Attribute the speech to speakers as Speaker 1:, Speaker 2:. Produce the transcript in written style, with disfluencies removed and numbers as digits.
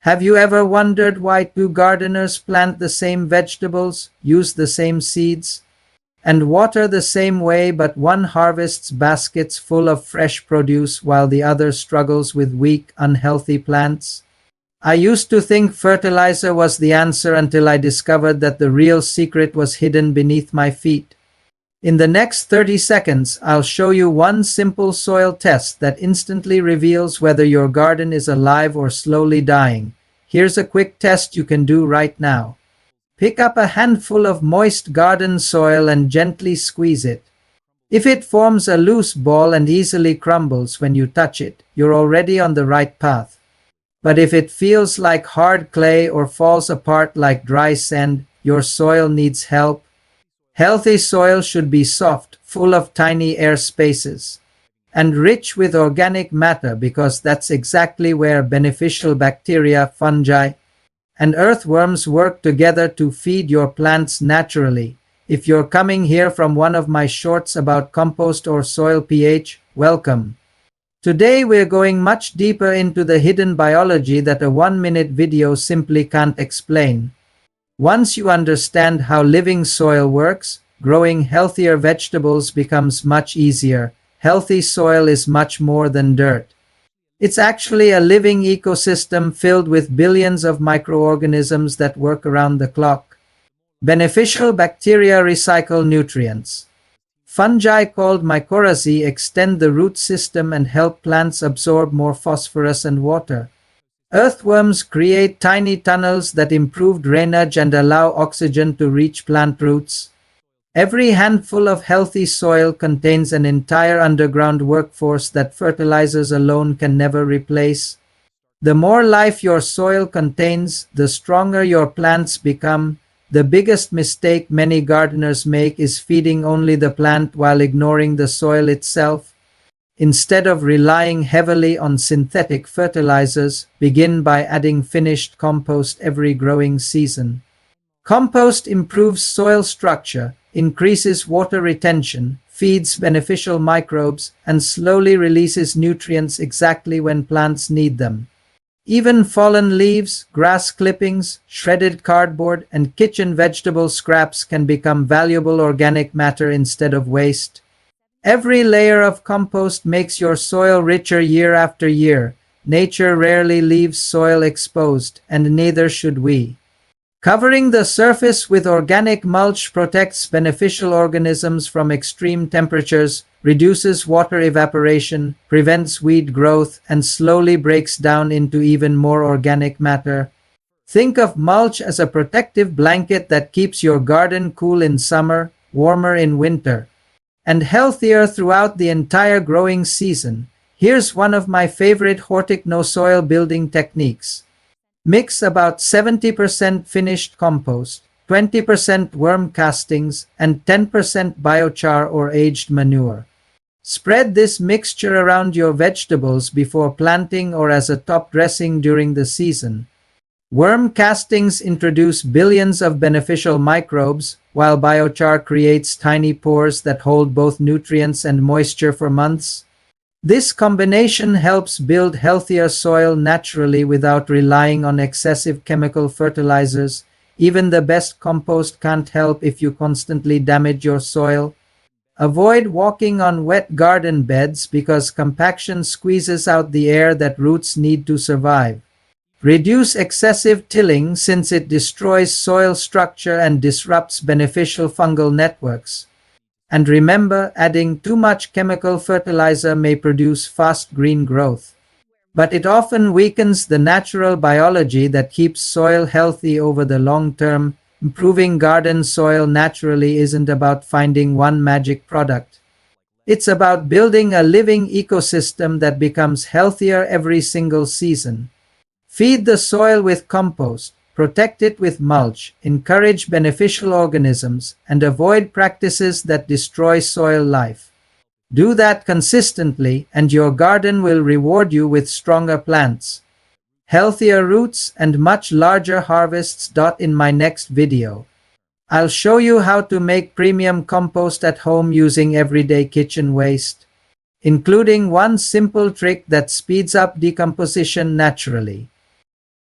Speaker 1: Have you ever wondered why two gardeners plant the same vegetables, use the same seeds, and water the same way, but one harvests baskets full of fresh produce while the other struggles with weak, unhealthy plants? I used to think fertilizer was the answer until I discovered that the real secret was hidden beneath my feet. In the next 30 seconds, I'll show you one simple soil test that instantly reveals whether your garden is alive or slowly dying. Here's a quick test you can do right now. Pick up a handful of moist garden soil and gently squeeze it. If it forms a loose ball and easily crumbles when you touch it, you're already on the right path. But if it feels like hard clay or falls apart like dry sand, your soil needs help. Healthy soil should be soft, full of tiny air spaces, and rich with organic matter, because that's exactly where beneficial bacteria, fungi, and earthworms work together to feed your plants naturally. If you're coming here from one of my shorts about compost or soil pH, welcome. Today we're going much deeper into the hidden biology that a 1-minute video simply can't explain. Once you understand how living soil works, growing healthier vegetables becomes much easier. Healthy soil is much more than dirt. It's actually a living ecosystem filled with billions of microorganisms that work around the clock. Beneficial bacteria recycle nutrients. Fungi called mycorrhizae extend the root system and help plants absorb more phosphorus and water. Earthworms create tiny tunnels that improve drainage and allow oxygen to reach plant roots. Every handful of healthy soil contains an entire underground workforce that fertilizers alone can never replace. The more life your soil contains, the stronger your plants become. The biggest mistake many gardeners make is feeding only the plant while ignoring the soil itself. Instead of relying heavily on synthetic fertilizers, begin by adding finished compost every growing season. Compost improves soil structure, increases water retention, feeds beneficial microbes, and slowly releases nutrients exactly when plants need them. Even fallen leaves, grass clippings, shredded cardboard, and kitchen vegetable scraps can become valuable organic matter instead of waste. Every layer of compost makes your soil richer year after year. Nature rarely leaves soil exposed, and neither should we. Covering the surface with organic mulch protects beneficial organisms from extreme temperatures, reduces water evaporation, prevents weed growth, and slowly breaks down into even more organic matter. Think of mulch as a protective blanket that keeps your garden cool in summer, warmer in winter, and healthier throughout the entire growing season. Here's one of my favorite HORTIKNOW soil building techniques. Mix about 70% finished compost, 20% worm castings, and 10% biochar or aged manure. Spread this mixture around your vegetables before planting or as a top dressing during the season. Worm castings introduce billions of beneficial microbes, while biochar creates tiny pores that hold both nutrients and moisture for months. This combination helps build healthier soil naturally without relying on excessive chemical fertilizers. Even the best compost can't help if you constantly damage your soil. Avoid walking on wet garden beds because compaction squeezes out the air that roots need to survive. Reduce excessive tilling since it destroys soil structure and disrupts beneficial fungal networks. And remember, adding too much chemical fertilizer may produce fast green growth, but it often weakens the natural biology that keeps soil healthy over the long term. Improving garden soil naturally isn't about finding one magic product. It's about building a living ecosystem that becomes healthier every single season. Feed the soil with compost, protect it with mulch, encourage beneficial organisms, and avoid practices that destroy soil life. Do that consistently, and your garden will reward you with stronger plants, healthier roots, and much larger harvests. In my next video, I'll show you how to make premium compost at home using everyday kitchen waste, including one simple trick that speeds up decomposition naturally.